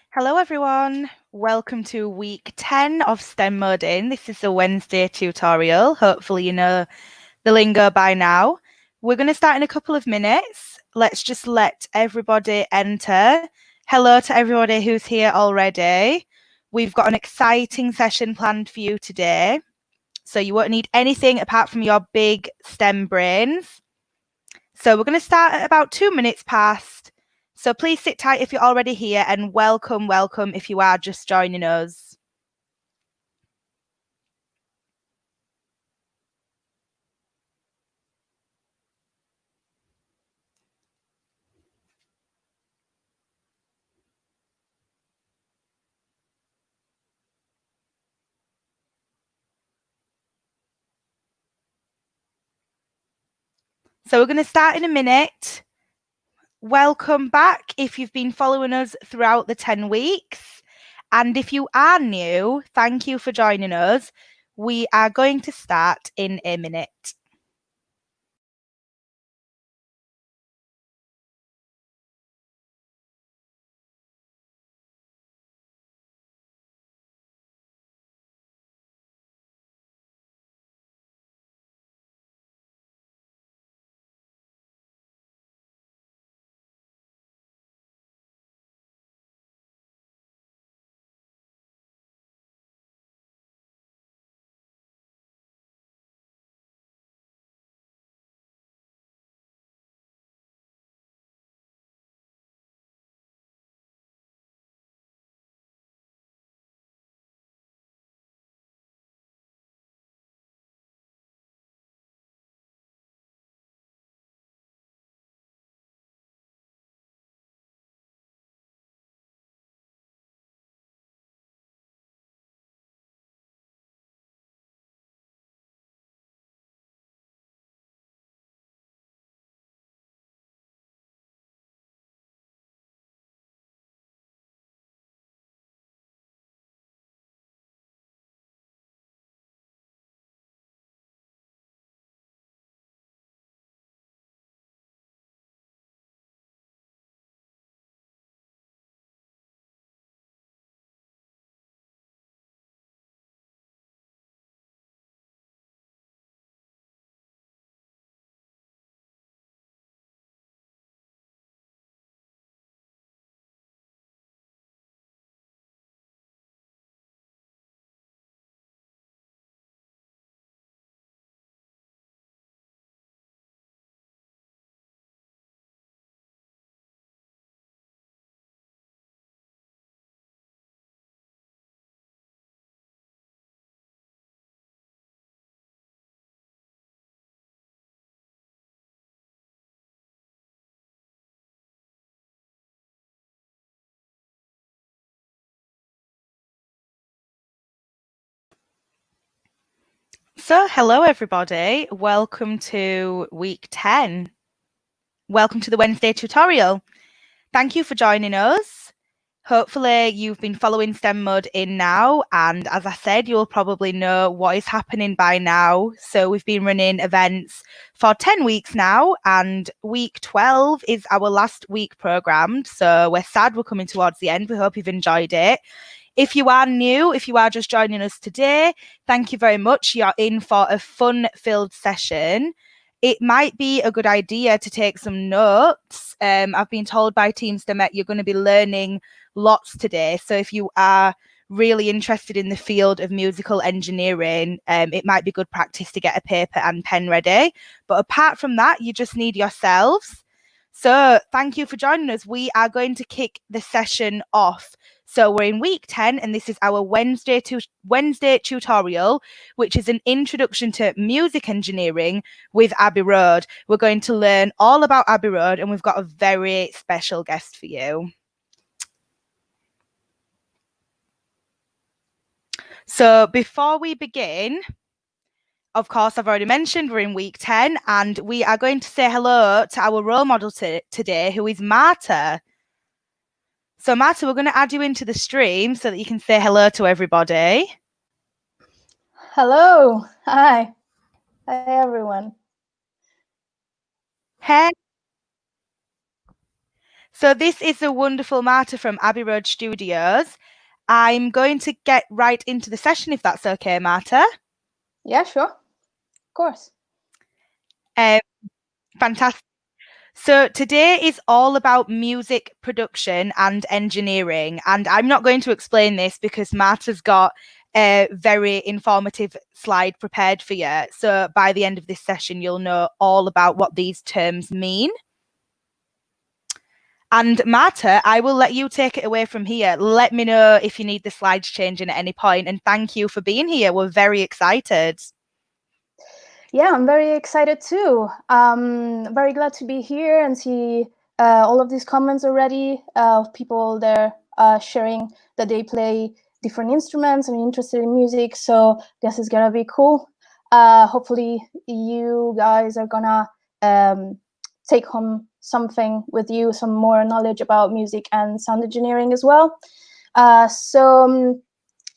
Hello, everyone. Welcome to week 10 of STEM Mode In. This is the Wednesday tutorial. Hopefully, you know the lingo by now. We're going to start in a couple of minutes. Let's just let everybody enter. Hello to everybody who's here already. We've got an exciting session planned for you today. So you won't need anything apart from your big STEM brains. So we're going to start at about 2 minutes past. So please sit tight if you're already here, and welcome if you are just joining us. So we're going to start in a minute. Welcome back if you've been following us throughout the 10 weeks. And if you are new, thank you for joining us. We are going to start in a minute. So hello, everybody. Welcome to week 10. Welcome to the Wednesday tutorial. Thank you for joining us. Hopefully you've been following STEM Mode In now, and as I said, you'll probably know what is happening by now. So we've been running events for 10 weeks now, and week 12 is our last week programmed. So we're sad we're coming towards the end. We hope you've enjoyed it. If you are new, if you are just joining us today, thank you very much. You're in for a fun-filled session. It might be a good idea to take some notes. I've been told by Team STEMet you're going to be learning lots today. So if you are really interested in the field of musical engineering, it might be good practice to get a paper and pen ready. But apart from that, you just need yourselves. So thank you for joining us. We are going to kick the session off. So we're in week 10, and this is our Wednesday tutorial, which is an introduction to music engineering with Abbey Road. We're going to learn all about Abbey Road, and we've got a very special guest for you. So before we begin, of course, I've already mentioned we're in week 10, and we are going to say hello to our role model today, who is Marta. So Marta, we're going to add you into the stream so that you can say hello to everybody. Hello. Hi. Hi, everyone. Hey. So this is a wonderful Marta from Abbey Road Studios. I'm going to get right into the session if that's okay, Marta. Yeah, sure. Of course. Fantastic. So today is all about music production and engineering. And I'm not going to explain this because Marta's got a very informative slide prepared for you. So by the end of this session, you'll know all about what these terms mean. And Marta, I will let you take it away from here. Let me know if you need the slides changing at any point. And thank you for being here. We're very excited. Yeah, I'm very excited too. Very glad to be here and see all of these comments already of people there sharing that they play different instruments and interested in music. So this is gonna be cool. Hopefully you guys are gonna take home something with you, some more knowledge about music and sound engineering as well.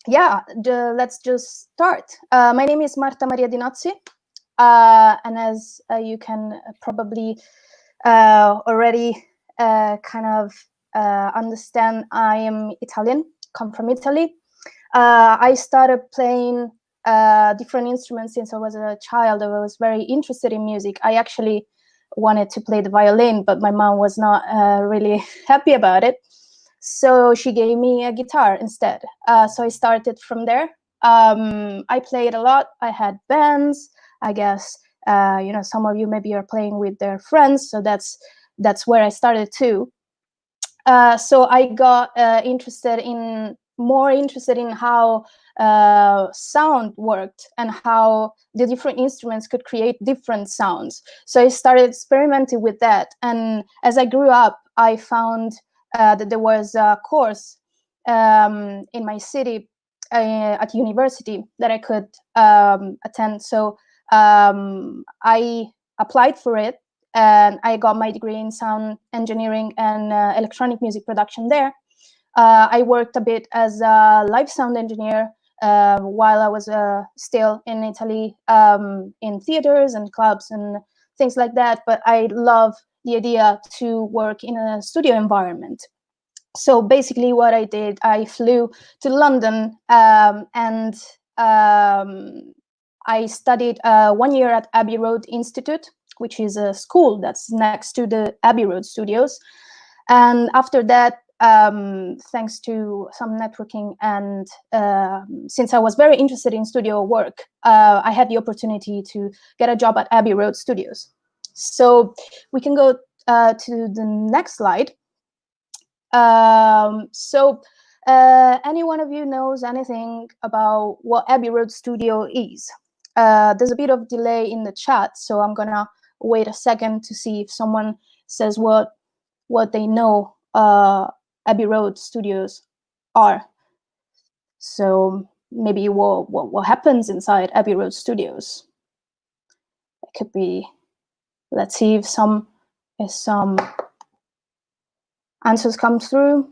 Yeah, let's just start. My name is Marta Maria Dinozzi, and as you can probably already kind of understand, I am Italian, come from Italy. I started playing different instruments since I was a child. I was very interested in music. I actually wanted to play the violin, but my mom was not really happy about it. So she gave me a guitar instead. So I started from there. I played a lot. I had bands. I guess some of you maybe are playing with their friends. So that's where I started too. So I got more interested in how sound worked and how the different instruments could create different sounds. So I started experimenting with that. And as I grew up, I found that there was a course in my city at university that I could attend. So I applied for it, and I got my degree in sound engineering and electronic music production there. I worked a bit as a live sound engineer while I was still in Italy, in theaters and clubs and things like that. But I love the idea to work in a studio environment. So basically what I did, I flew to London and I studied 1 year at Abbey Road Institute, which is a school that's next to the Abbey Road Studios. And after that, thanks to some networking and since I was very interested in studio work, I had the opportunity to get a job at Abbey Road Studios. So we can go to the next slide. Any one of you knows anything about what Abbey Road Studio is? There's a bit of delay in the chat, so I'm gonna wait a second to see if someone says what they know Abbey Road Studios are. So maybe what happens inside Abbey Road Studios. It could be. Let's see if some answers come through.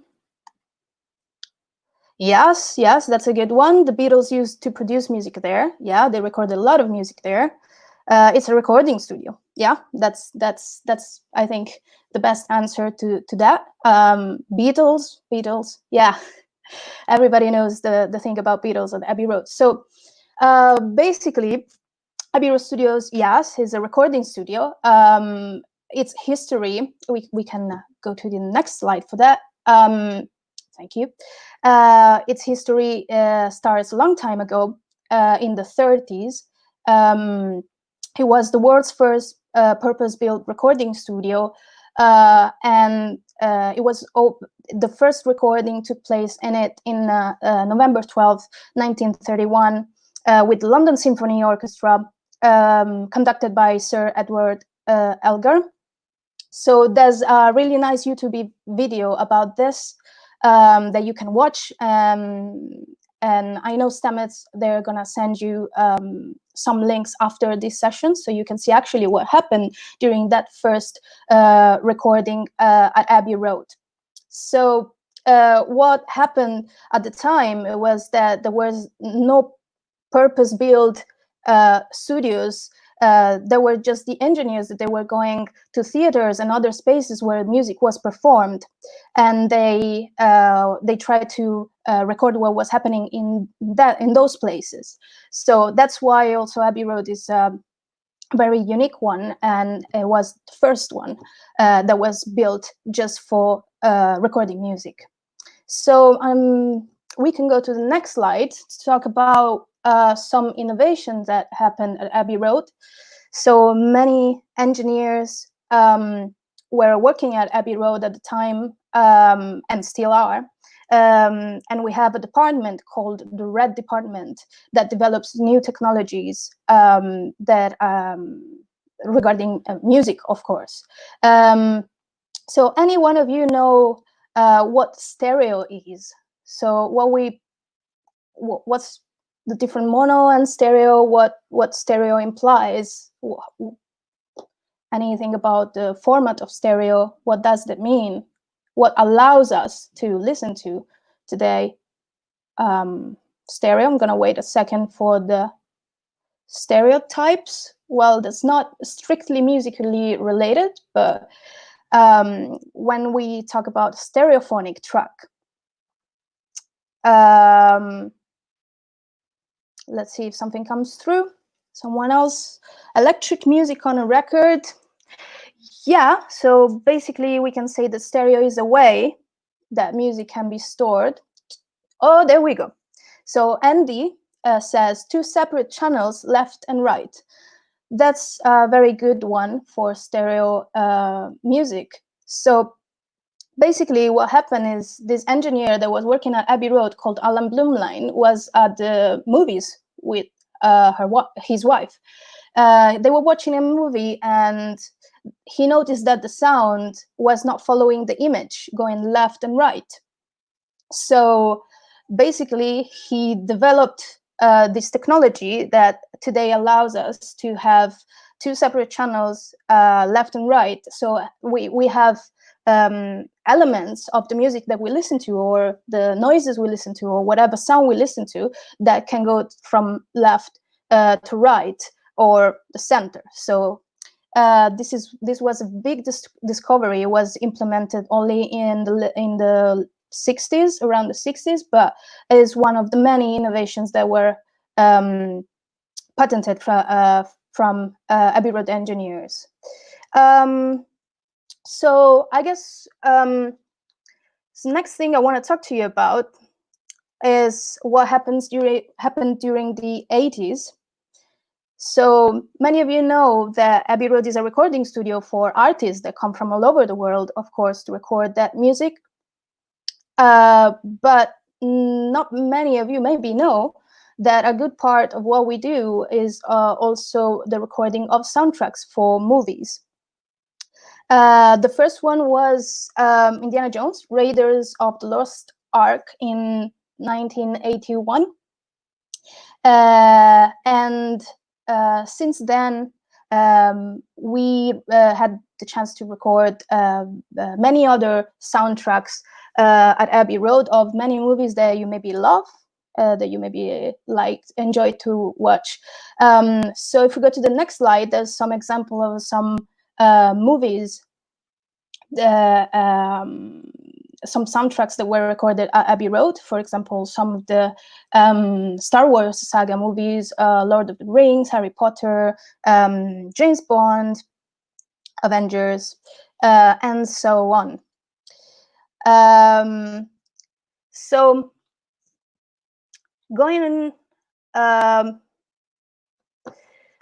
Yes, that's a good one. The Beatles used to produce music there. Yeah, they recorded a lot of music there. It's a recording studio. Yeah, that's I think the best answer to that. Beatles. Yeah, everybody knows the thing about Beatles and Abbey Road. So basically, Abbey Road Studios, yes, is a recording studio. Its history, we can go to the next slide for that. Thank you. Its history starts a long time ago, in the 30s. It was the world's first purpose-built recording studio, and it was the first recording took place in it in November 12th, 1931, with the London Symphony Orchestra, conducted by Sir Edward Elgar. So there's a really nice YouTube video about this that you can watch. And I know Stamets, they're gonna send you some links after this session, so you can see actually what happened during that first recording at Abbey Road. So what happened at the time was that there was no purpose-built studios There were just the engineers that they were going to theaters and other spaces where music was performed, and they tried to record what was happening in those places. So that's why also Abbey Road is a very unique one, and it was the first one that was built just for recording music. So we can go to the next slide to talk about some innovations that happened at Abbey Road. So many engineers were working at Abbey Road at the time, and still are. And we have a department called the Red Department that develops new technologies that regarding music, of course. So any one of you know what stereo is? So what's the different mono and stereo? What stereo implies? Anything about the format of stereo? What does that mean? What allows us to listen to today? Stereo. I'm gonna wait a second for the stereotypes. Well, that's not strictly musically related, but when we talk about stereophonic track, let's see if something comes through. Someone else. Electric music on a record. Yeah, so basically we can say that stereo is a way that music can be stored. Oh, there we go. So Andy says 2 separate channels, left and right. That's a very good one for stereo music. So basically what happened is this engineer that was working at Abbey Road called Alan Blumlein was at the movies with his wife. They were watching a movie, and he noticed that the sound was not following the image, going left and right. So basically he developed this technology that today allows us to have 2 separate channels, left and right. So we have elements of the music that we listen to, or the noises we listen to, or whatever sound we listen to, that can go from left to right, or the center. So this was a big discovery. It was implemented only in the 60s, around the 60s, but it is one of the many innovations that were patented from Abbey Road engineers. So I guess the next thing I want to talk to you about is what happened during the 80s. So many of you know that Abbey Road is a recording studio for artists that come from all over the world, of course, to record that music. But not many of you maybe know that a good part of what we do is also the recording of soundtracks for movies. The first one was Indiana Jones, Raiders of the Lost Ark in 1981. And since then, we had the chance to record many other soundtracks at Abbey Road of many movies that you maybe love, that you maybe enjoy to watch. So if we go to the next slide, there's some example of some movies, some soundtracks that were recorded at Abbey Road. For example, some of the Star Wars saga movies, Lord of the Rings, Harry Potter, James Bond, Avengers, and so on. So going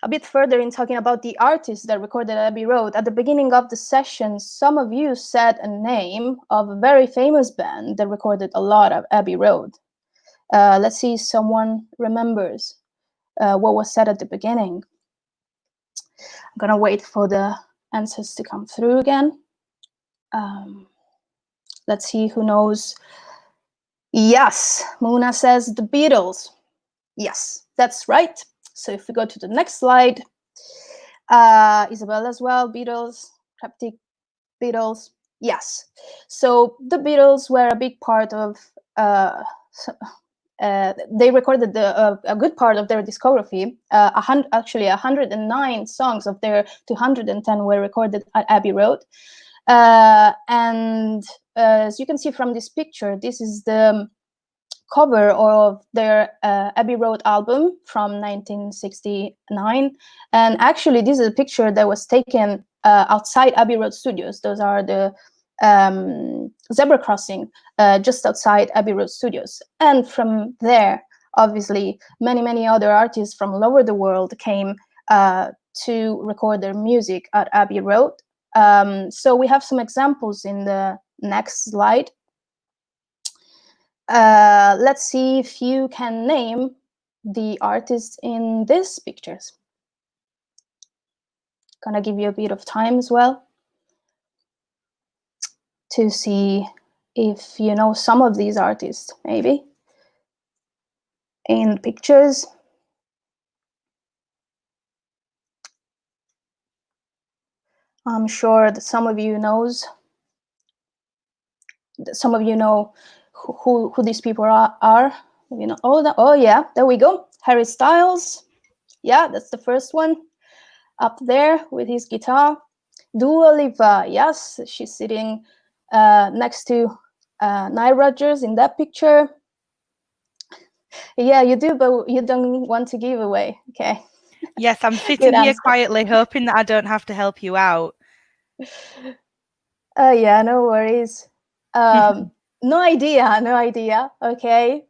a bit further in talking about the artists that recorded at Abbey Road, at the beginning of the session, some of you said a name of a very famous band that recorded a lot at Abbey Road. Let's see if someone remembers what was said at the beginning. I'm gonna wait for the answers to come through again. Let's see who knows. Yes, Muna says the Beatles. Yes, that's right. So if we go to the next slide, Isabel as well, Beatles, Cryptic Beatles. Yes. So the Beatles were a big part of they recorded a good part of their discography. Actually, 109 songs of their 210 were recorded at Abbey Road. And as you can see from this picture, this is the cover of their Abbey Road album from 1969. And actually, this is a picture that was taken outside Abbey Road Studios. Those are the zebra crossing just outside Abbey Road Studios. And from there, obviously, many other artists from all over the world came to record their music at Abbey Road. So we have some examples in the next slide. Let's see if you can name the artists in these pictures. Gonna give you a bit of time as well to see if you know some of these artists, maybe, in pictures. I'm sure that some of you knows. Some of you know who these people are. You know, oh yeah, there we go. Harry Styles. Yeah, that's the first one up there with his guitar. Dua Lipa. Yes, she's sitting next to Nile Rodgers in that picture. Yeah, you do, but you don't want to give away. Okay. Yes, I'm sitting here quietly, hoping that I don't have to help you out. Yeah, no worries. No idea. Okay.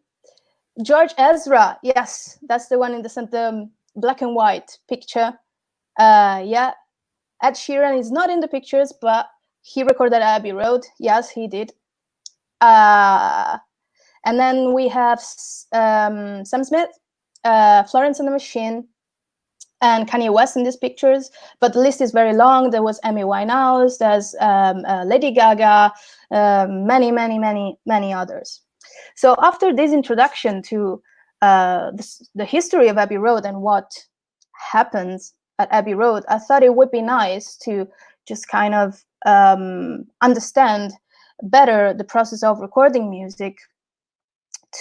George Ezra. Yes, that's the one in the black and white picture. Yeah. Ed Sheeran is not in the pictures, but he recorded Abbey Road. Yes, he did. And then we have Sam Smith, Florence and the Machine, and Kanye West in these pictures. But the list is very long. There was Amy Winehouse, there's Lady Gaga, many others. So after this introduction to the history of Abbey Road and what happens at Abbey Road, I thought it would be nice to just kind of understand better the process of recording music,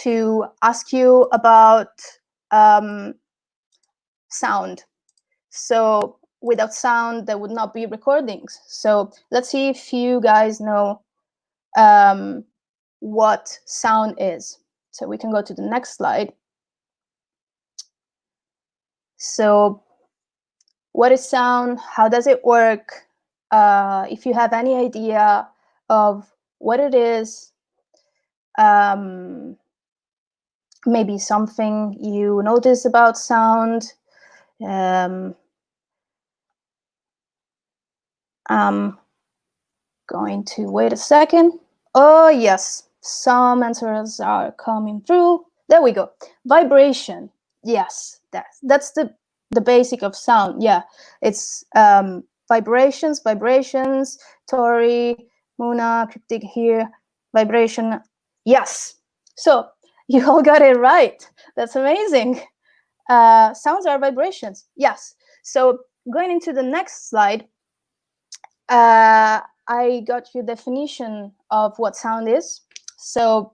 to ask you about sound. So without sound, there would not be recordings. So let's see if you guys know what sound is. So we can go to the next slide. So what is sound? How does it work? If you have any idea of what it is, maybe something you notice about sound. I'm going to wait a second. Oh yes, some answers are coming through. There we go. Vibration. Yes, that's the basic of sound. Yeah, it's vibrations. Tori, Muna, Cryptic here. Vibration. Yes. So you all got it right. That's amazing. Sounds are vibrations. Yes. So going into the next slide, I got your definition of what sound is. So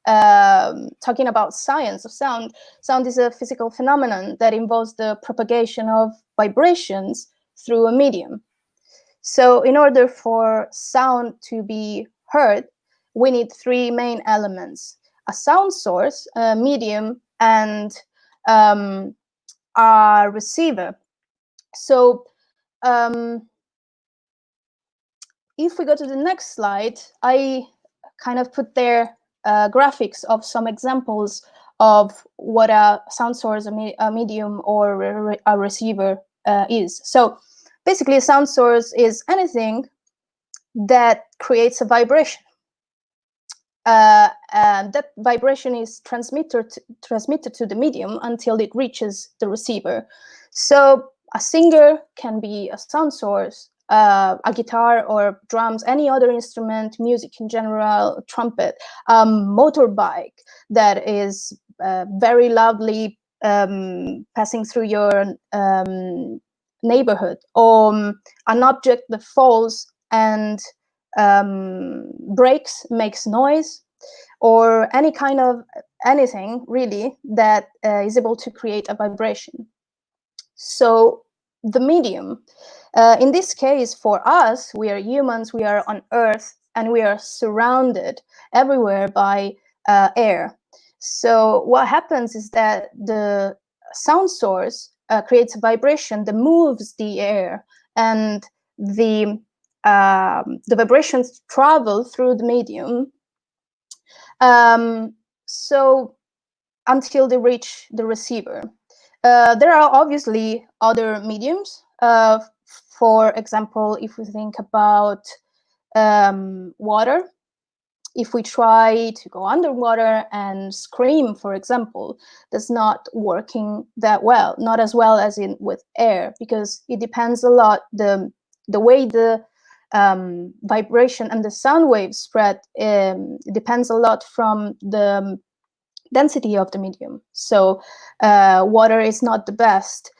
talking about science of sound, sound is a physical phenomenon that involves the propagation of vibrations through a medium. So in order for sound to be heard, we need three main elements: a sound source, a medium, and a receiver. So if we go to the next slide, I kind of put there graphics of some examples of what a sound source, a medium, or a receiver is. So basically, a sound source is anything that creates a vibration. And that vibration is transmitted to the medium until it reaches the receiver. So a singer can be a sound source, a guitar or drums, any other instrument, music in general, trumpet, motorbike that is very loudly passing through your neighborhood, or an object that falls and breaks, makes noise, or any kind of anything really that is able to create a vibration. So the medium, in this case, for us, we are humans, we are on Earth, and we are surrounded everywhere by air. So what happens is that the sound source creates a vibration that moves the air, and the vibrations travel through the medium. So until they reach the receiver. There are obviously other mediums. For example, if we think about water, if we try to go underwater and scream, for example, that's not working that well, not as well as in with air, because it depends a lot the way the vibration and the sound waves spread. Depends a lot from the density of the medium. So water is not the best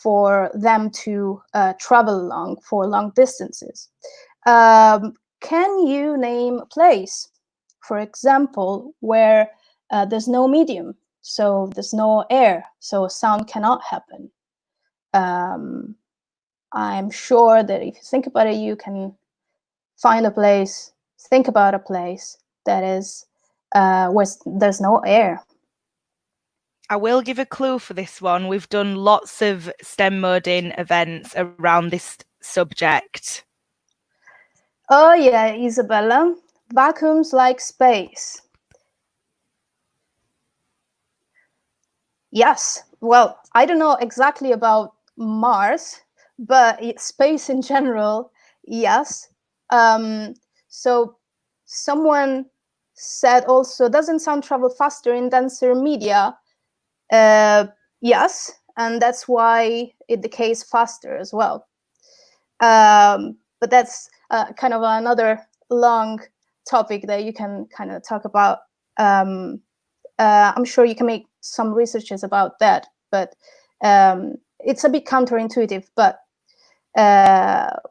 for them to travel along for long distances. Can you name a place, for example, where there's no medium, so there's no air, so sound cannot happen? I'm sure that if you think about it, you can find a place, think about a place that is where there's no air. I will give a clue for this one. We've done lots of STEM moding events around this subject. Oh yeah, Isabella, vacuums like space. Yes, well, I don't know exactly about Mars, but space in general, yes. So someone said also, doesn't sound travel faster in denser media? Yes, and that's why it decays faster as well. But that's kind of another long topic that you can kind of talk about. I'm sure you can make some researches about that, but it's a bit counterintuitive. But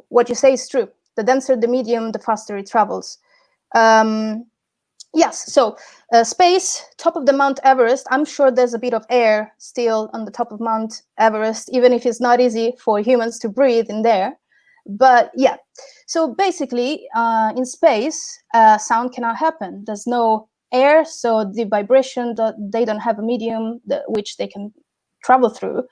what you say is true. The denser the medium, the faster it travels. Yes, so space, top of the Mount Everest. I'm sure there's a bit of air still on the top of Mount Everest, even if it's not easy for humans to breathe in there. But yeah, so basically in space, sound cannot happen. There's no air, so the vibration, they don't have a medium which they can travel through.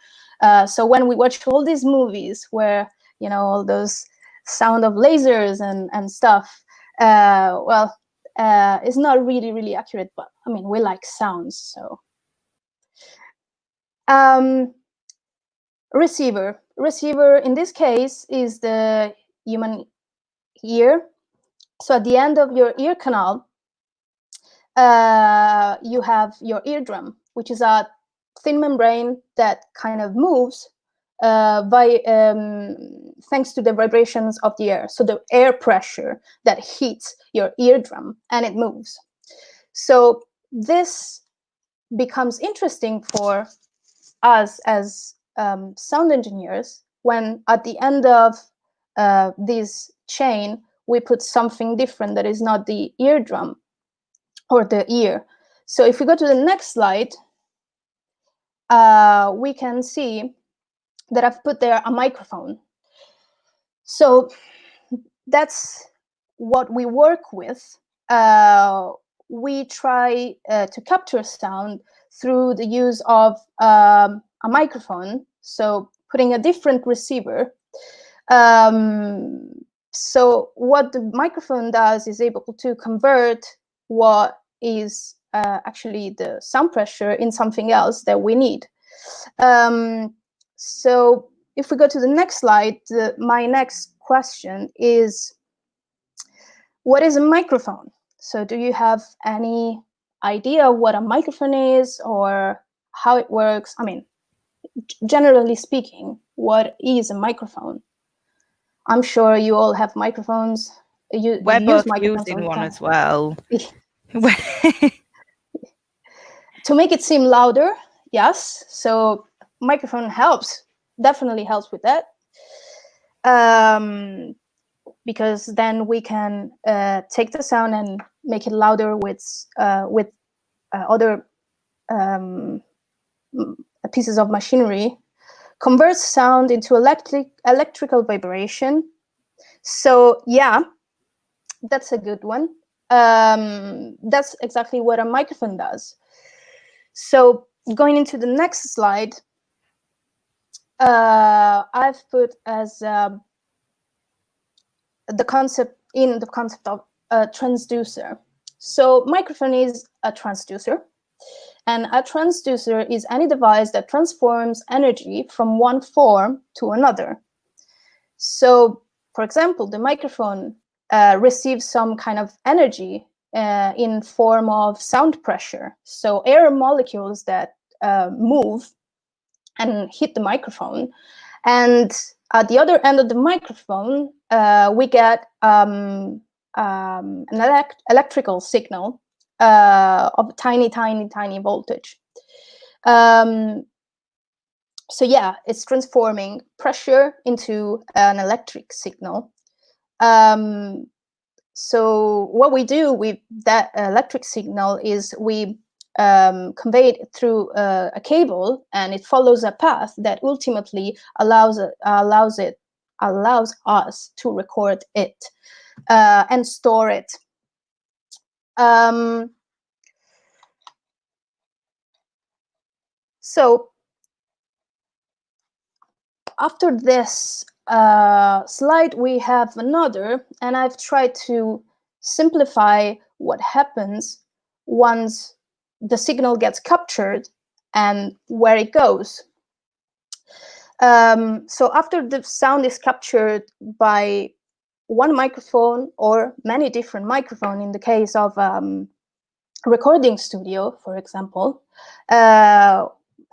So when we watch all these movies where, you know, all those sound of lasers and stuff, well, it's not really accurate, but I mean, we like sounds, so. Receiver in this case is the human ear. So at the end of your ear canal, you have your eardrum, which is a thin membrane that kind of moves thanks to the vibrations of the air. So the air pressure that hits your eardrum and it moves. So this becomes interesting for us as sound engineers when at the end of this chain we put something different that is not the eardrum or the ear. So if we go to the next slide, we can see that I've put there a microphone. So that's what we work with. We try to capture sound through the use of a microphone, so putting a different receiver. So what the microphone does is able to convert what is actually the sound pressure in something else that we need. So if we go to the next slide, my next question is, what is a microphone? So do you have any idea what a microphone is or how it works? I mean, generally speaking, what is a microphone? I'm sure you all have microphones. We're both using one as well. To make it seem louder, yes. So microphone helps, definitely helps with that. Because then we can take the sound and make it louder with other pieces of machinery, converts sound into electrical vibration. So yeah, that's a good one. That's exactly what a microphone does. So going into the next slide, I've put as the concept of a transducer. So microphone is a transducer, and a transducer is any device that transforms energy from one form to another. So, for example, the microphone receives some kind of energy in form of sound pressure. So air molecules that move and hit the microphone. And at the other end of the microphone, we get an electrical signal of tiny, tiny, tiny voltage. So yeah, it's transforming pressure into an electric signal. So what we do with that electric signal is we convey it through a cable, and it follows a path that ultimately allows us to record it and store it. So after this slide, we have another, and I've tried to simplify what happens once the signal gets captured and where it goes. So after the sound is captured by one microphone or many different microphones, in the case of recording studio, for example,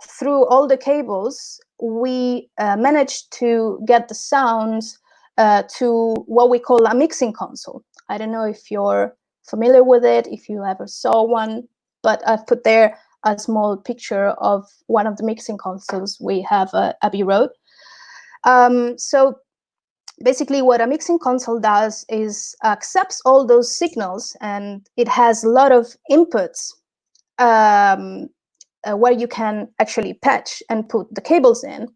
through all the cables, we managed to get the sounds to what we call a mixing console. I don't know if you're familiar with it, if you ever saw one, but I've put there a small picture of one of the mixing consoles we have at Abbey Road. So basically what a mixing console does is accepts all those signals, and it has a lot of inputs where you can actually patch and put the cables in.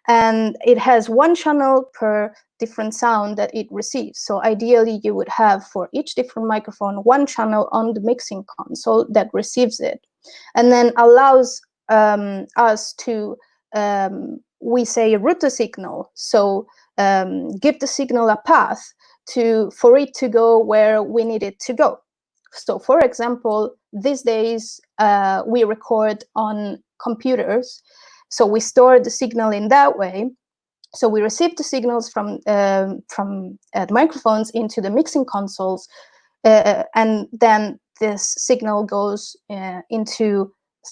And it has one channel per different sound that it receives. So ideally, you would have for each different microphone one channel on the mixing console that receives it, and then allows us to, we say, route the signal. So give the signal a path for it to go where we need it to go. So for example, these days we record on computers, so we store the signal in that way. So we receive the signals from the microphones into the mixing consoles, and then this signal goes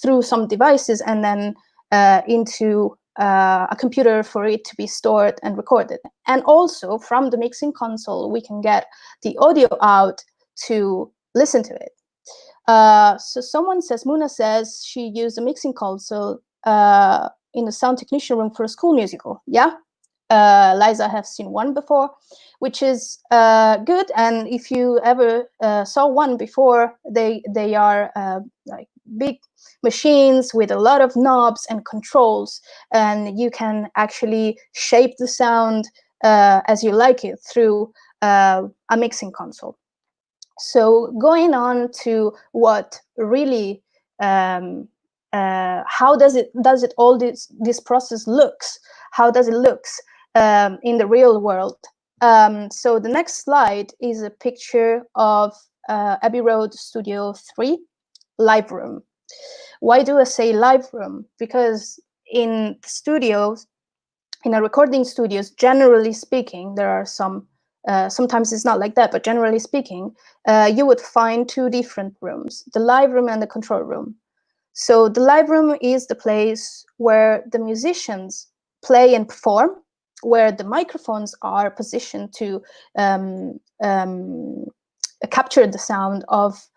through some devices and then into a computer for it to be stored and recorded. And also from the mixing console, we can get the audio out to listen to it. So someone says, Muna says she used a mixing console in the sound technician room for a school musical. Yeah, Liza have seen one before, which is good. And if you ever saw one before, they are like big machines with a lot of knobs and controls, and you can actually shape the sound as you like it through a mixing console. So going on to what really, how does all this process looks? How does it looks in the real world? So the next slide is a picture of Abbey Road Studio 3 live room. Why do I say live room? Because in studios, in a recording studios, generally speaking, there are some, sometimes it's not like that, but generally speaking, you would find two different rooms, the live room and the control room. So the live room is the place where the musicians play and perform, where the microphones are positioned to capture the sound of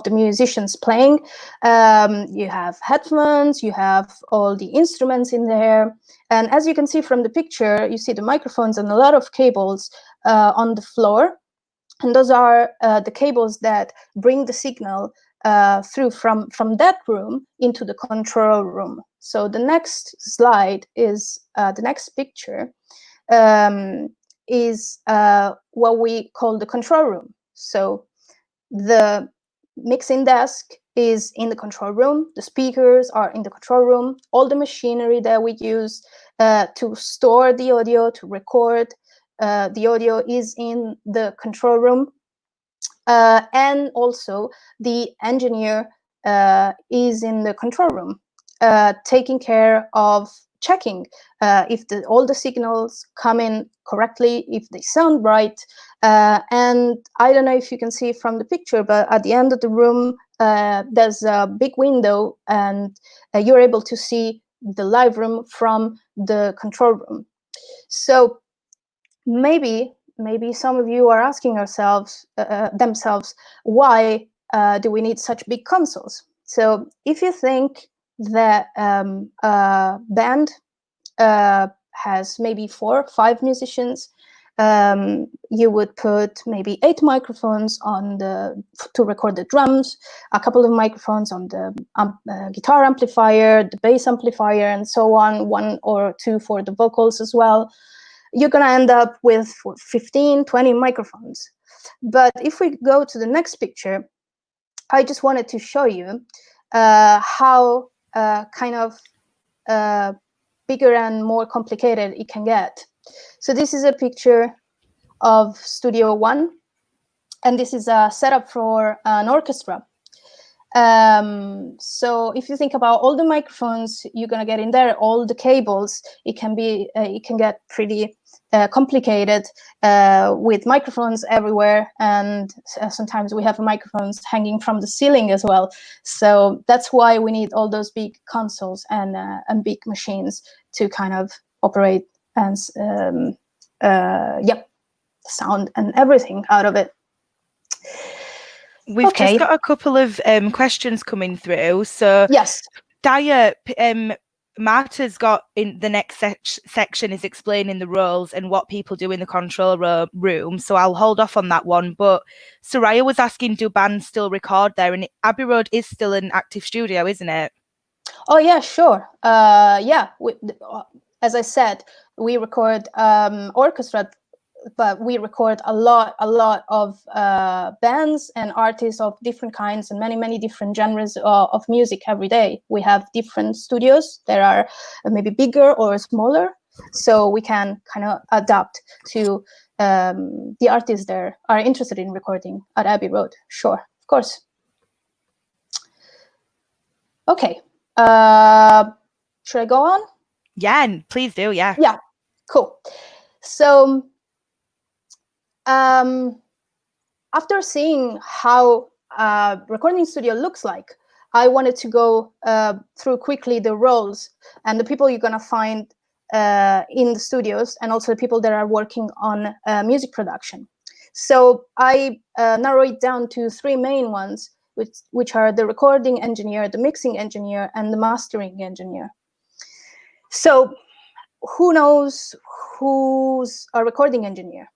the musicians playing. You have headphones, you have all the instruments in there, and as you can see from the picture, you see the microphones and a lot of cables on the floor. And those are the cables that bring the signal through from that room into the control room. So the next slide is the next picture is what we call the control room. So the mixing desk is in the control room, the speakers are in the control room, all the machinery that we use to store the audio, to record the audio is in the control room. And also the engineer is in the control room, taking care of checking if all the signals come in correctly, if they sound right. And I don't know if you can see from the picture, but at the end of the room, there's a big window, and you're able to see the live room from the control room. So maybe some of you are asking themselves, why do we need such big consoles? So if you think that a band has maybe 4 or 5 musicians, you would put maybe 8 microphones to record the drums, a couple of microphones on the guitar amplifier, the bass amplifier, and so on, 1 or 2 for the vocals as well. You're going to end up with 15, 20 microphones. But if we go to the next picture, I just wanted to show you how kind of bigger and more complicated it can get. So this is a picture of Studio One, and this is a setup for an orchestra. So if you think about all the microphones you're going to get in there, all the cables, it can get pretty complicated with microphones everywhere, and sometimes we have microphones hanging from the ceiling as well. So that's why we need all those big consoles and big machines to kind of operate and sound and everything out of it. We've just got a couple of questions coming through. So yes, Daya, Marta's got in the next section is explaining the roles and what people do in the control room. So I'll hold off on that one. But Soraya was asking, do bands still record there? And Abbey Road is still an active studio, isn't it? Oh yeah, sure. As I said, we record orchestra, but we record a lot of bands and artists of different kinds and many different genres of music every day. We have different studios that are maybe bigger or smaller, so we can kind of adapt to the artists that are interested in recording at Abbey Road. Sure, of course. Okay. Should I go on? Yeah, please do. Yeah. Yeah, cool. So after seeing how a recording studio looks like, I wanted to go through quickly the roles and the people you're going to find in the studios, and also the people that are working on music production. So I narrow it down to 3 main ones, which are the recording engineer, the mixing engineer, and the mastering engineer. So who knows who's a recording engineer?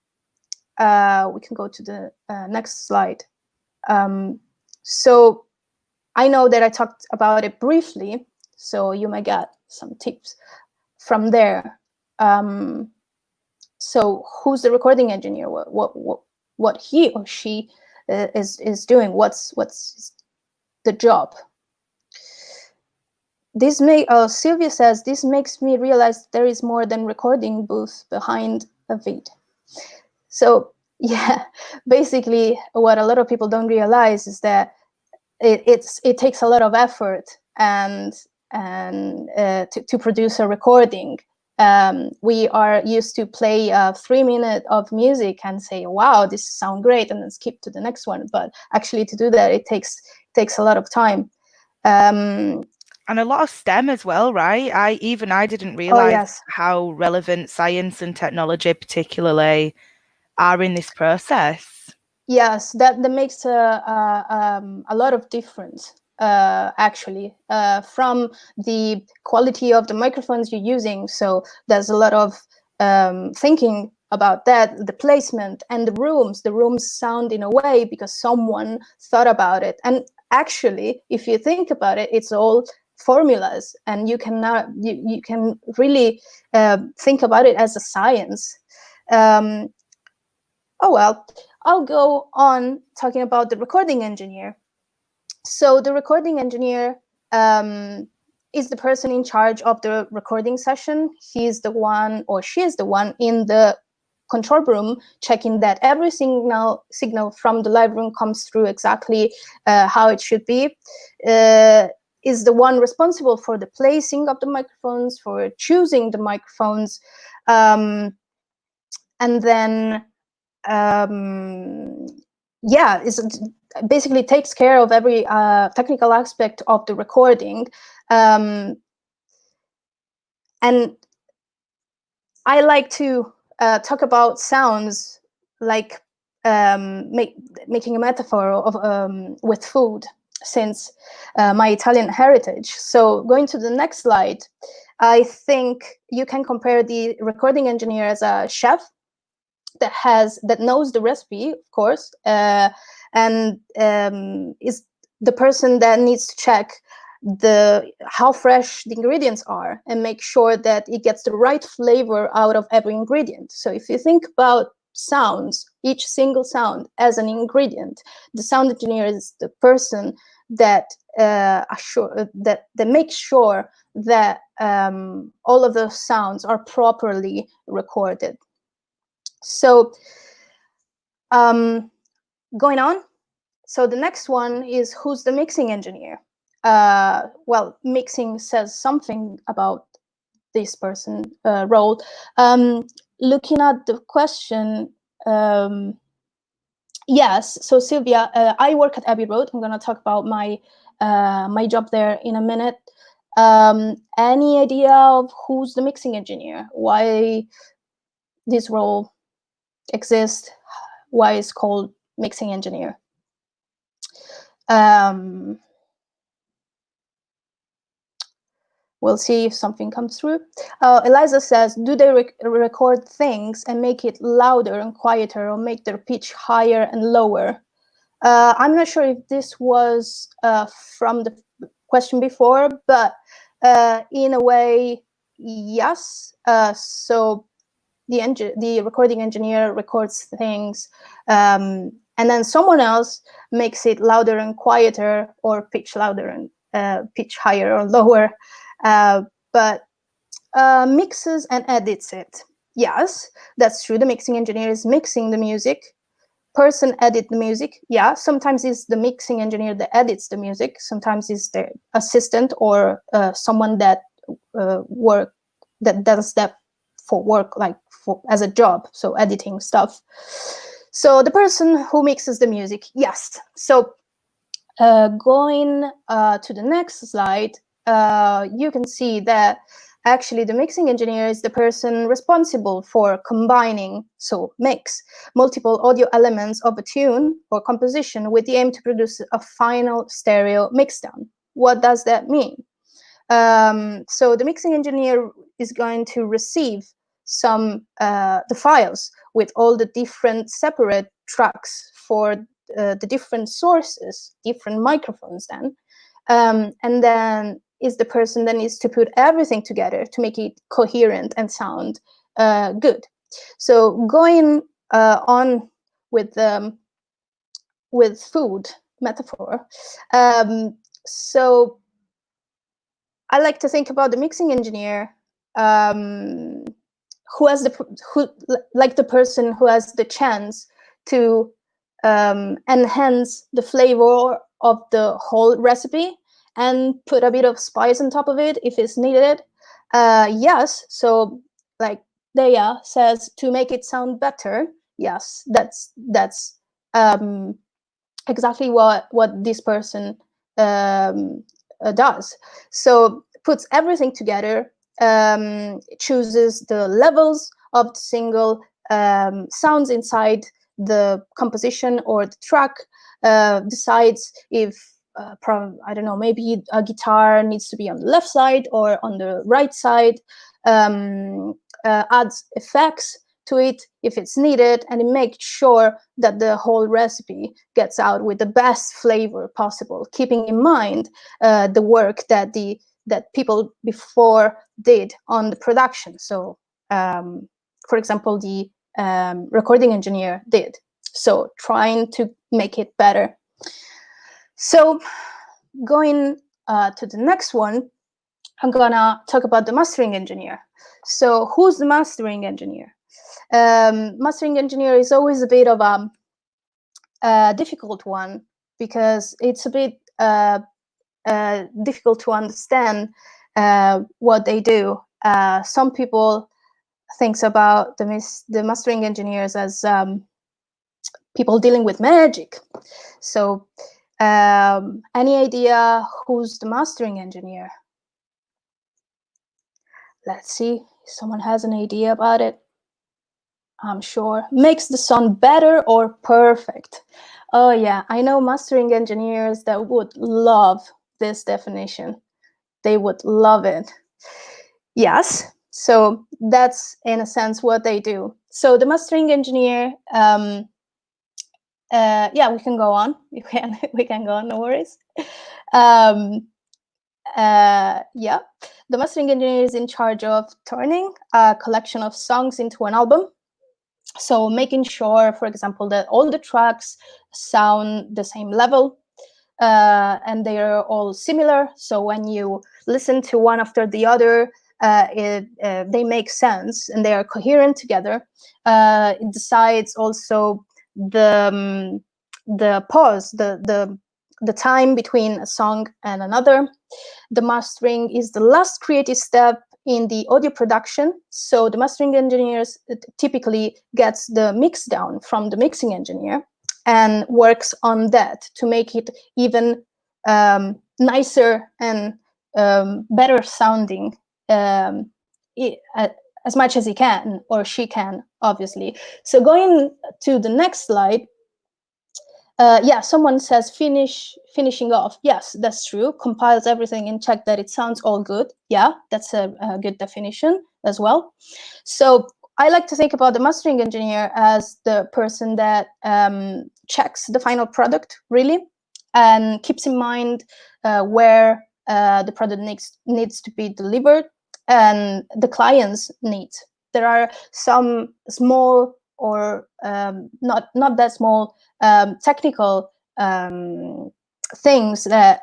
We can go to the next slide. So I know that I talked about it briefly, so you might get some tips from there. So who's the recording engineer? What he or she is doing? What's the job? Sylvia says, this makes me realize there is more than recording booth behind a vid. So yeah, basically what a lot of people don't realize is that it takes a lot of effort and to produce a recording. We are used to play 3 minutes of music and say, wow, this sounds great, and then skip to the next one. But actually to do that, it takes a lot of time. And a lot of STEM as well, right? I didn't realize how relevant science and technology particularly are in this process. Yes, that makes a lot of difference, actually, from the quality of the microphones you're using. So there's a lot of thinking about that, the placement and the rooms sound in a way because someone thought about it. And actually, if you think about it, it's all formulas, and you can really think about it as a science. Oh well, I'll go on talking about the recording engineer. So the recording engineer is the person in charge of the recording session. He's the one, or she is the one, in the control room, checking that every signal from the live room comes through exactly how it should be. Is the one responsible for the placing of the microphones, for choosing the microphones, and then yeah, basically takes care of every technical aspect of the recording. And I like to talk about sounds like making a metaphor of with food, since my Italian heritage. So going to the next slide, I think you can compare the recording engineer as a chef that knows the recipe, of course, and is the person that needs to check how fresh the ingredients are and make sure that it gets the right flavor out of every ingredient. So if you think about sounds, each single sound as an ingredient, the sound engineer is the person that that makes sure that all of those sounds are properly recorded. So going on, so the next one is, who's the mixing engineer? Well, mixing says something about this person role. Looking at the question, yes, so Sylvia, I work at Abbey Road. I'm going to talk about my my job there in a minute. Any idea of who's the mixing engineer? Why this role exists? Why it's called mixing engineer? We'll see if something comes through. Eliza says, do they record things and make it louder and quieter, or make their pitch higher and lower? I'm not sure if this was from the question before, but in a way, yes. So the recording engineer records things, and then someone else makes it louder and quieter, or pitch louder and pitch higher or lower, but mixes and edits it. Yes, that's true. The mixing engineer is mixing the music. Person edit the music. Yeah, sometimes it's the mixing engineer that edits the music. Sometimes it's the assistant, or someone that does that for work, like as a job, so editing stuff. So the person who mixes the music, yes. So going to the next slide, you can see that actually the mixing engineer is the person responsible for combining, so mix, multiple audio elements of a tune or composition with the aim to produce a final stereo mixdown. What does that mean? So the mixing engineer is going to receive the files with all the different separate tracks for the different sources, different microphones then, and then is the person that needs to put everything together to make it coherent and sound good. So going on with food metaphor, so I like to think about the mixing engineer like the person who has the chance to enhance the flavor of the whole recipe and put a bit of spice on top of it if it's needed. Yes, so like Dea says, to make it sound better. Yes, that's exactly what this person does. So puts everything together, chooses the levels of the single sounds inside the composition or the track, decides if I don't know, maybe a guitar needs to be on the left side or on the right side, adds effects to it if it's needed, and it makes sure that the whole recipe gets out with the best flavor possible, keeping in mind the work that people before did on the production. So, for example, the recording engineer did. So trying to make it better. So going to the next one, I'm gonna talk about the mastering engineer. So who's the mastering engineer? Mastering engineer is always a bit of a difficult one, because it's a bit difficult to understand what they do. Some people think about the mastering engineers as people dealing with magic. So any idea who's the mastering engineer? Let's see if someone has an idea about it. I'm sure. Makes the sound better or perfect. Oh yeah, I know mastering engineers that would love this definition. They would love it. Yes, so that's in a sense what they do. So the mastering engineer, yeah, we can go on. We can go on, no worries. Yeah, the mastering engineer is in charge of turning a collection of songs into an album. So making sure, for example, that all the tracks sound the same level, and they are all similar. So when you listen to one after the other, they make sense and they are coherent together. It decides also the pause, the time between a song and another. The mastering is the last creative step in the audio production. So the mastering engineers typically gets the mix down from the mixing engineer and works on that to make it even nicer and better sounding, as much as he can, or she can, obviously. So going to the next slide, yeah, someone says finishing off. Yes, that's true. Compiles everything and check that it sounds all good. Yeah, that's a good definition as well. So I like to think about the mastering engineer as the person that checks the final product, really, and keeps in mind where the product needs to be delivered and the client's needs. There are some small or not that small technical things, that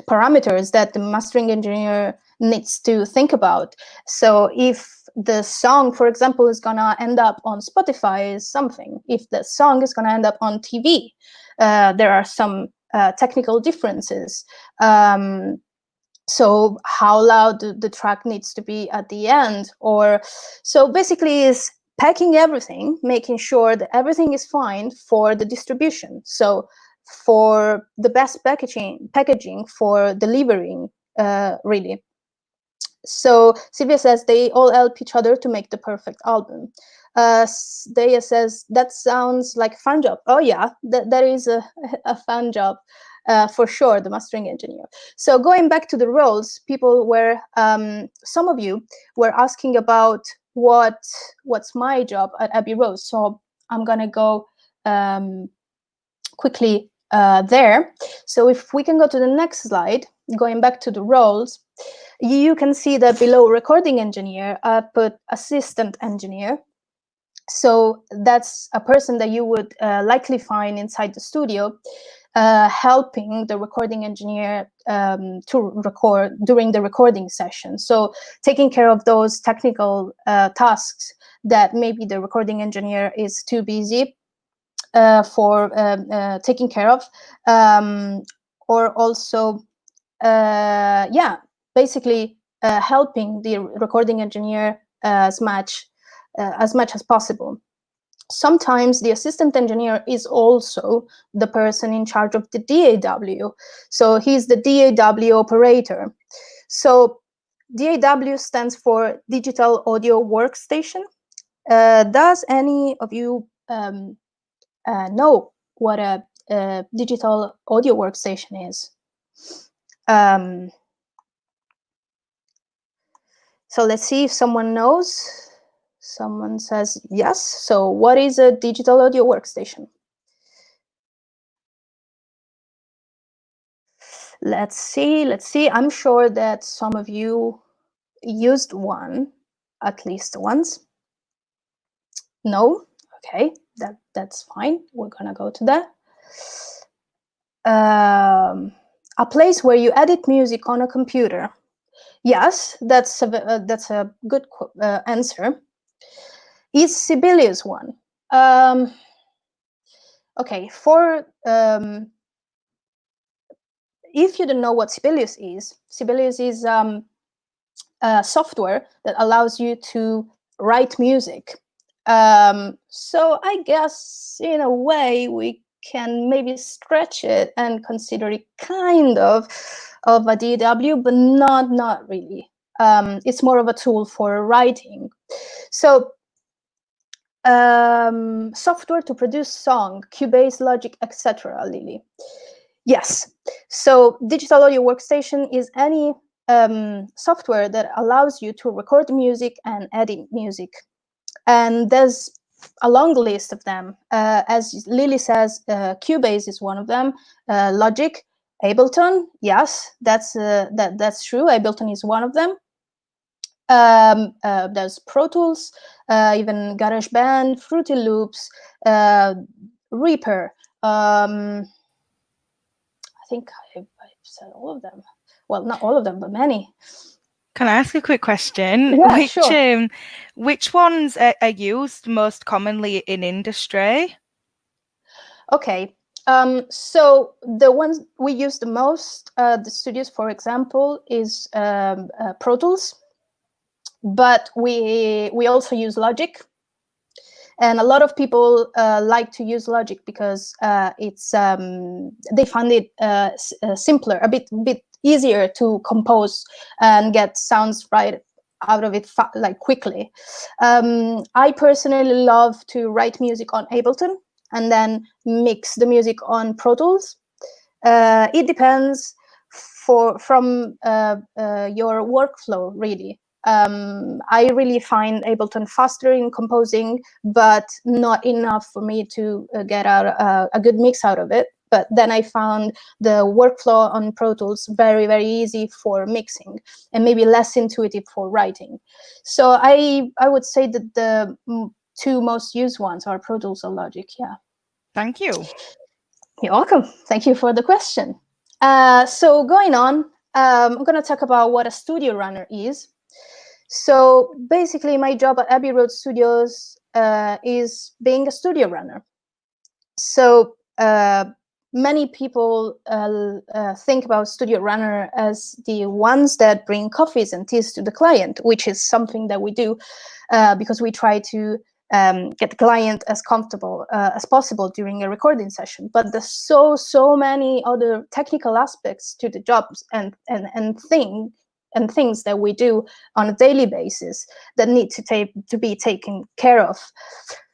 parameters that the mastering engineer needs to think about. So if the song, for example, is gonna end up on Spotify, is something. If the song is gonna end up on TV, there are some technical differences. So how loud the track needs to be at the end, or so basically is packing everything, making sure that everything is fine for the distribution. So for the best packaging for delivering, really. So Sylvia says they all help each other to make the perfect album. Daya says that sounds like a fun job. Oh yeah, that is a fun job. For sure, the mastering engineer. So going back to the roles, people were, some of you were asking about what's my job at Abbey Road. So I'm gonna go quickly there. So if we can go to the next slide, going back to the roles, you can see that below recording engineer, I put assistant engineer. So that's a person that you would likely find inside the studio, helping the recording engineer to record during the recording session. So taking care of those technical tasks that maybe the recording engineer is too busy for taking care of, or also, yeah, basically helping the recording engineer as much as possible. Sometimes the assistant engineer is also the person in charge of the DAW. So he's the DAW operator. So DAW stands for Digital Audio Workstation. Does any of you know what a digital audio workstation is? So let's see if someone knows. Someone says yes. So what is a digital audio workstation? Let's see. I'm sure that some of you used one at least once. No? Okay, that's fine. We're gonna go to that. A place where you edit music on a computer. Yes, that's a good answer. Is Sibelius one? Okay, for if you don't know what Sibelius is software that allows you to write music. So I guess in a way we can maybe stretch it and consider it kind of a DAW, but not really. It's more of a tool for writing. So software to produce song, Cubase, Logic, etc. Lily. Yes. So digital audio workstation is any software that allows you to record music and edit music. And there's a long list of them. As Lily says, Cubase is one of them. Logic, Ableton, yes, that's true. Ableton is one of them. There's Pro Tools, even GarageBand, Fruity Loops, Reaper. I think I've said all of them. Well, not all of them, but many. Can I ask a quick question? Yeah, sure. Which ones are used most commonly in industry? Okay. So the ones we use the most, the studios, for example, is Pro Tools, but we also use Logic. And a lot of people like to use Logic because it's they find it simpler, a bit easier to compose and get sounds right out of it like quickly. I personally love to write music on Ableton and then mix the music on Pro Tools. It depends from your workflow, really. I really find Ableton faster in composing, but not enough for me to get out a good mix out of it. But then I found the workflow on Pro Tools very, very easy for mixing and maybe less intuitive for writing. So I would say that the two most used ones are Pro Tools or Logic. Yeah. Thank you. You're welcome. Thank you for the question. So going on, I'm going to talk about what a studio runner is. So basically, my job at Abbey Road Studios is being a studio runner. So many people think about studio runner as the ones that bring coffees and teas to the client, which is something that we do because we try to get the client as comfortable as possible during a recording session. But there's so many other technical aspects to the jobs and things that we do on a daily basis that need to be taken care of.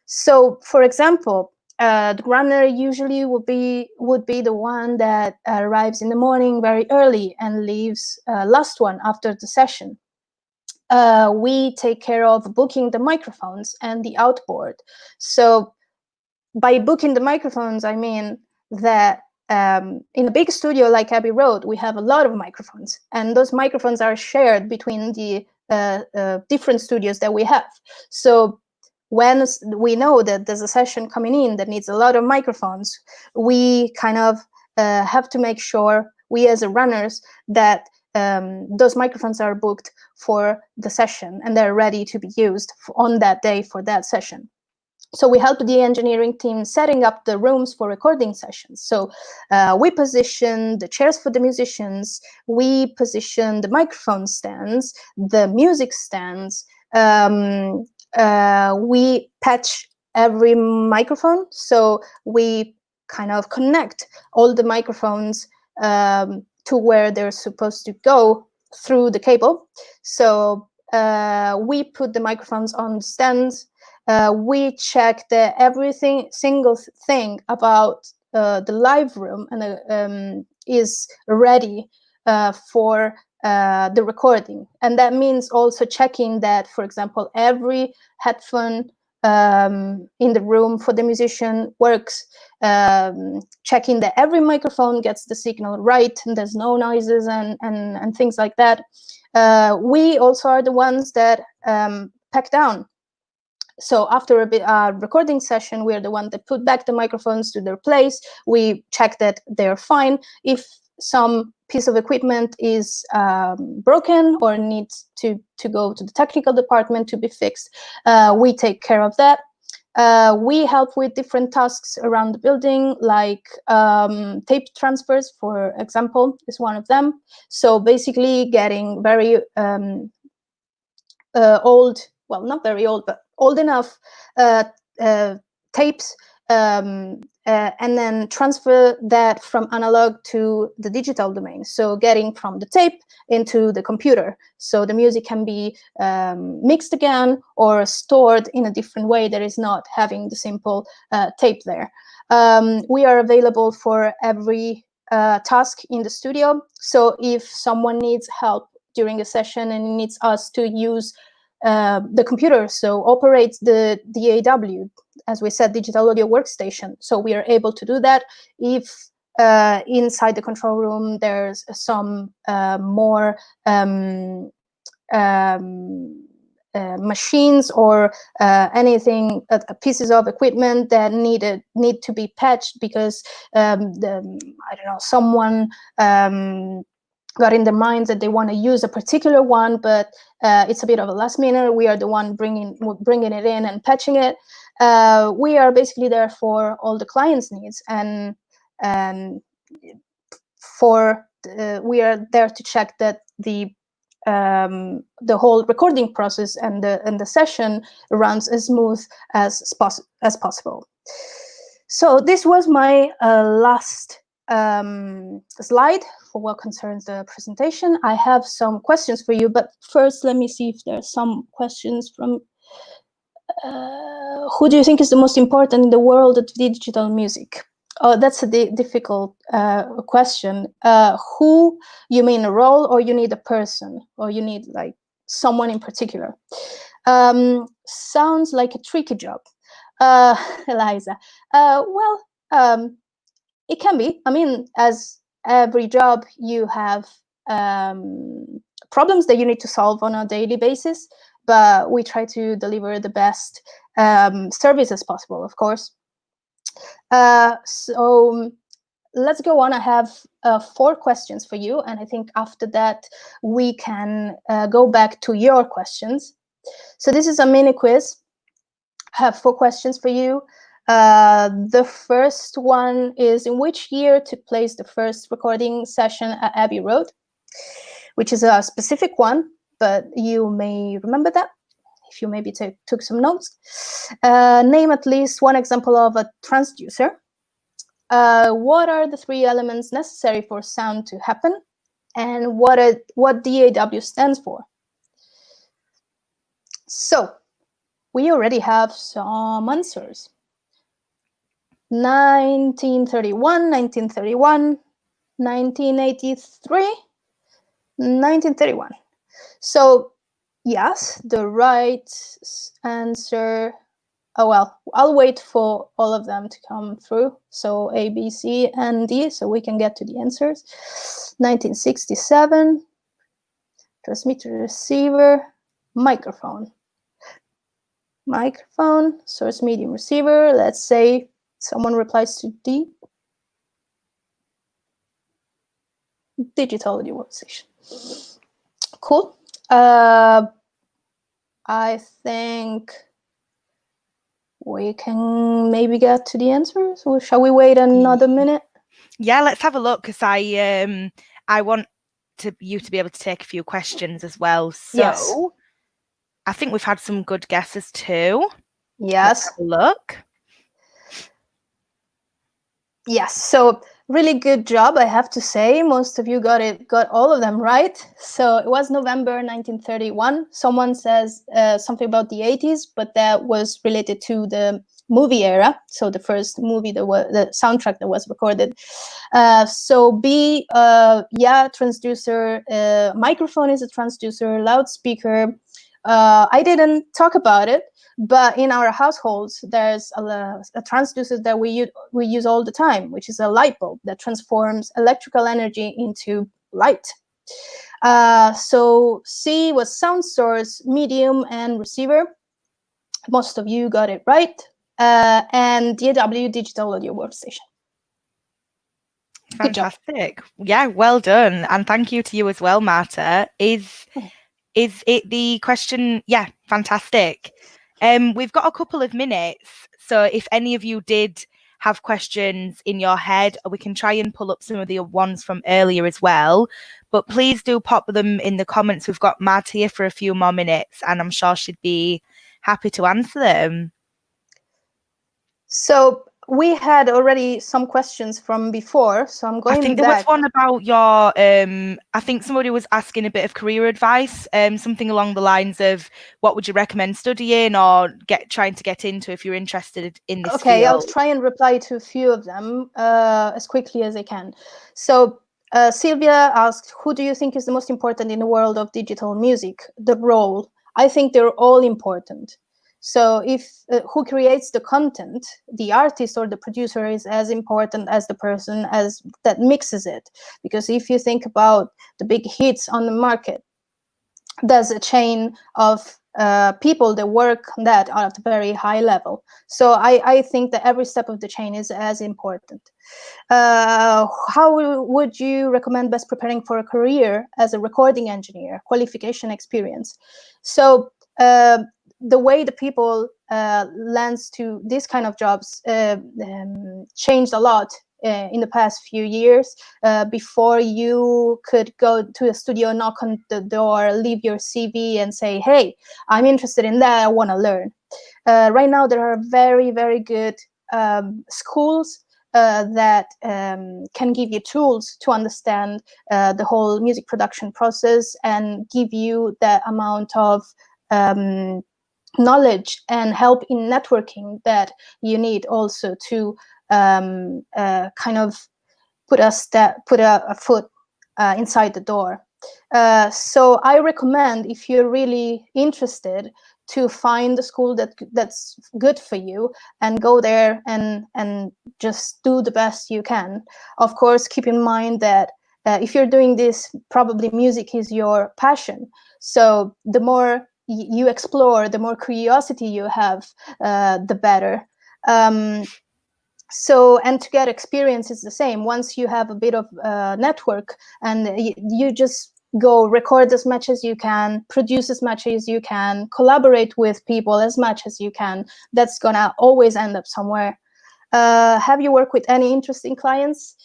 So, for example, the runner usually would be the one that arrives in the morning very early and leaves last one after the session. We take care of booking the microphones and the outboard. So by booking the microphones, I mean that in a big studio like Abbey Road, we have a lot of microphones, and those microphones are shared between the different studios that we have. So when we know that there's a session coming in that needs a lot of microphones, we kind of have to make sure, we as runners, that those microphones are booked for the session and they're ready to be used on that day for that session. So we help the engineering team setting up the rooms for recording sessions. So we position the chairs for the musicians, we position the microphone stands, the music stands, we patch every microphone. So we kind of connect all the microphones to where they're supposed to go through the cable. So we put the microphones on stands. We check that single thing about the live room and is ready for the recording. And that means also checking that, for example, every headphone in the room for the musician works, checking that every microphone gets the signal right and there's no noises and things like that. We also are the ones that pack down. So after a recording session, we're the one that put back the microphones to their place. We check that they're fine. If some piece of equipment is broken or needs to go to the technical department to be fixed, we take care of that. We help with different tasks around the building, like tape transfers, for example, is one of them. So basically getting very old, well, not very old, but old enough tapes, and then transfer that from analog to the digital domain. So getting from the tape into the computer, so the music can be mixed again or stored in a different way that is not having the simple tape there. We are available for every task in the studio. So if someone needs help during a session and needs us to use the computer, so operate the DAW, as we said, digital audio workstation. So we are able to do that. If inside the control room there's some more machines or anything, pieces of equipment that need to be patched because I don't know, someone got in their mind that they want to use a particular one, but it's a bit of a last minute. We are the one bringing it in and patching it. We are basically there for all the clients' needs, and we are there to check that the whole recording process and the session runs as smooth as possible. So this was my last slide for what concerns the presentation. I have some questions for you, but first let me see if there are some questions from who do you think is the most important in the world of digital music? Oh, that's a difficult question. Who, you mean a role, or you need a person, or you need like someone in particular? Sounds like a tricky job, Eliza. Well, it can be. I mean, as every job, you have problems that you need to solve on a daily basis, but we try to deliver the best service as possible, of course. So let's go on. I have 4 questions for you, and I think after that we can go back to your questions. So this is a mini quiz. I have 4 questions for you. The first one is, in which year took place the first recording session at Abbey Road? Which is a specific one, but you may remember that if you maybe took some notes. Name at least one example of a transducer. What are the 3 elements necessary for sound to happen? And what DAW stands for? So we already have some answers. 1931, 1931, 1983, 1931. So yes, the right answer, oh well, I'll wait for all of them to come through. So A, B, C, and D, so we can get to the answers. 1967, transmitter, receiver, microphone. Microphone, source medium receiver. Let's say someone replies to D. Digital audio workstation. Cool. I think we can maybe get to the answers, or shall we wait another minute? Yeah, let's have a look, because I want you to be able to take a few questions as well. So yes. I think we've had some good guesses too. Yes. Let's have a look. Yes, so really good job, I have to say. Most of you got all of them right. So it was November 1931. Someone says something about the 80s, but that was related to the movie era, so the first movie that was the soundtrack that was recorded. So B, transducer, microphone is a transducer, loudspeaker. I didn't talk about it, but in our households, there's a transducer that we use all the time, which is a light bulb that transforms electrical energy into light. So C was sound source, medium, and receiver. Most of you got it right. And DAW, digital audio workstation. Fantastic. Yeah, well done. And thank you to you as well, Marta. Is it the question? Yeah, fantastic. We've got a couple of minutes. So if any of you did have questions in your head, we can try and pull up some of the ones from earlier as well. But please do pop them in the comments. We've got Marta here for a few more minutes, and I'm sure she'd be happy to answer them. So we had already some questions from before, so I'm going back. I think there was one about your, I think somebody was asking a bit of career advice, something along the lines of what would you recommend studying or trying to get into if you're interested in this Okay, field? I'll try and reply to a few of them as quickly as I can. So Sylvia asked, who do you think is the most important in the world of digital music? The role. I think they're all important. So if who creates the content, the artist or the producer, is as important as the person that mixes it. Because if you think about the big hits on the market, there's a chain of people that work on that are at a very high level. So I think that every step of the chain is as important. How would you recommend best preparing for a career as a recording engineer, qualification, experience? So the way the people lands to this kind of jobs changed a lot in the past few years. Before you could go to a studio, knock on the door, leave your CV and say, hey, I'm interested in that, I want to learn. Right now, there are very, very good schools that can give you tools to understand the whole music production process and give you that amount of knowledge and help in networking that you need also to kind of put a foot inside the door. So I recommend, if you're really interested, to find a school that's good for you and go there and just do the best you can. Of course, keep in mind that if you're doing this, probably music is your passion. So the more you explore, the more curiosity you have, the better. So, and to get experience is the same. Once you have a bit of network and you just go record as much as you can, produce as much as you can, collaborate with people as much as you can, that's gonna always end up somewhere. Have you worked with any interesting clients?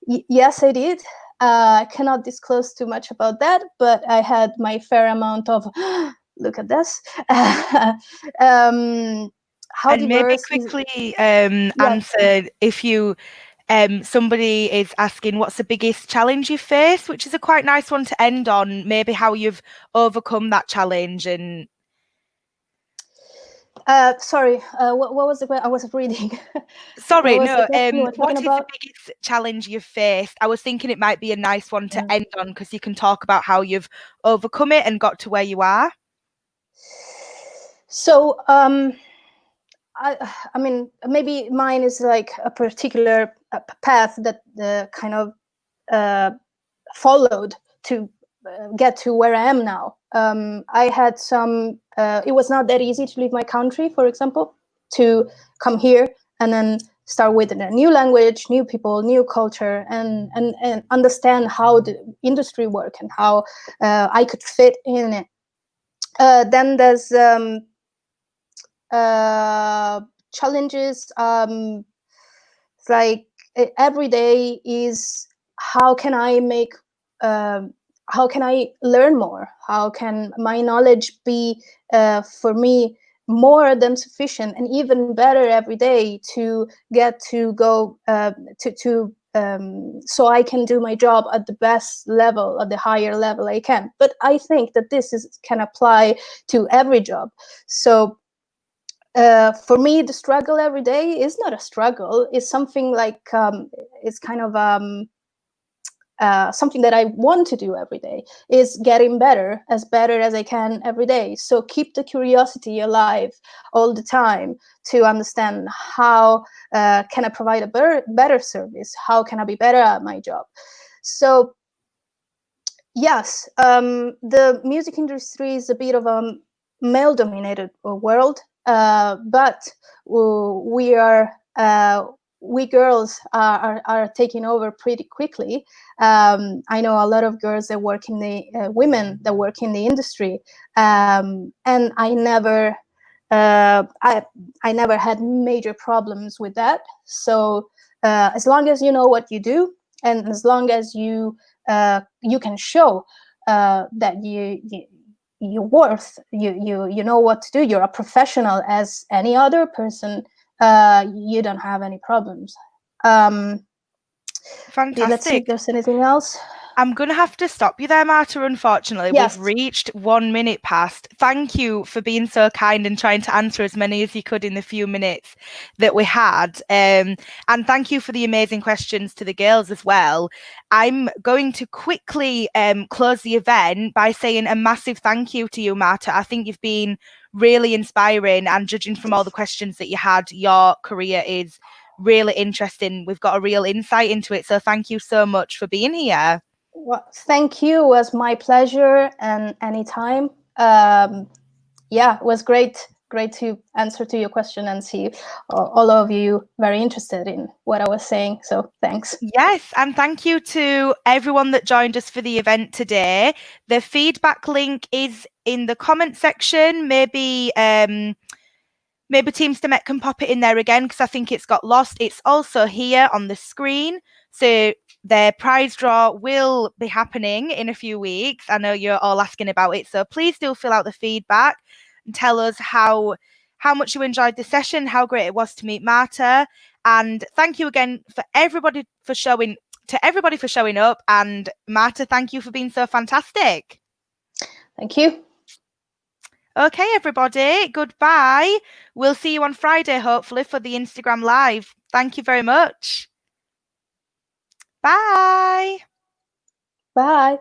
Yes, I did. I cannot disclose too much about that, but I had my fair amount of look at this. How and maybe quickly answer if you somebody is asking what's the biggest challenge you face, which is a quite nice one to end on, maybe how you've overcome that challenge. And sorry, what was the question? I wasn't reading. Sorry, no. What is the biggest challenge you've faced? I was thinking it might be a nice one to end on because you can talk about how you've overcome it and got to where you are. So, I mean, maybe mine is like a particular path that kind of followed to get to where I am now. I had some, it was not that easy to leave my country, for example, to come here and then start with a new language, new people, new culture, and understand how the industry works and how I could fit in it. Then there's challenges, like every day is how can I make how can I learn more? How can my knowledge be for me more than sufficient and even better every day to get to go so I can do my job at the best level, at the higher level I can. But I think that this can apply to every job. So for me, the struggle every day is not a struggle. It's something like it's kind of something that I want to do every day, is getting better as I can every day. So keep the curiosity alive all the time to understand how can I provide a better service? How can I be better at my job? So yes, the music industry is a bit of a male-dominated world, but we are we girls are taking over pretty quickly. I know a lot of girls that work in the women that work in the industry, and I never had major problems with that. So as long as you know what you do, and as long as you can show that you're worth, you know what to do, you're a professional as any other person, you don't have any problems. Fantastic. Let's see if there's anything else. I'm going to have to stop you there, Marta, unfortunately. Yes. We've reached 1 minute past. Thank you for being so kind and trying to answer as many as you could in the few minutes that we had. And thank you for the amazing questions to the girls as well. I'm going to quickly close the event by saying a massive thank you to you, Marta. I think you've been really inspiring, and judging from all the questions that you had, your career is really interesting. We've got a real insight into it. So thank you so much for being here. Well, thank you. It was my pleasure, and anytime. Yeah, it was great to answer to your question and see all of you very interested in what I was saying. So thanks. Yes, and thank you to everyone that joined us for the event today. The feedback link is in the comment section. Maybe Team Stemet can pop it in there again, because I think it's got lost. It's also here on the screen. So the prize draw will be happening in a few weeks. I know you're all asking about it, so please do fill out the feedback and tell us how much you enjoyed the session, how great it was to meet Marta. And thank you again for everybody for showing up. And Marta, thank you for being so fantastic. Thank you. Okay, everybody, goodbye. We'll see you on Friday, hopefully, for the Instagram Live. Thank you very much. Bye. Bye.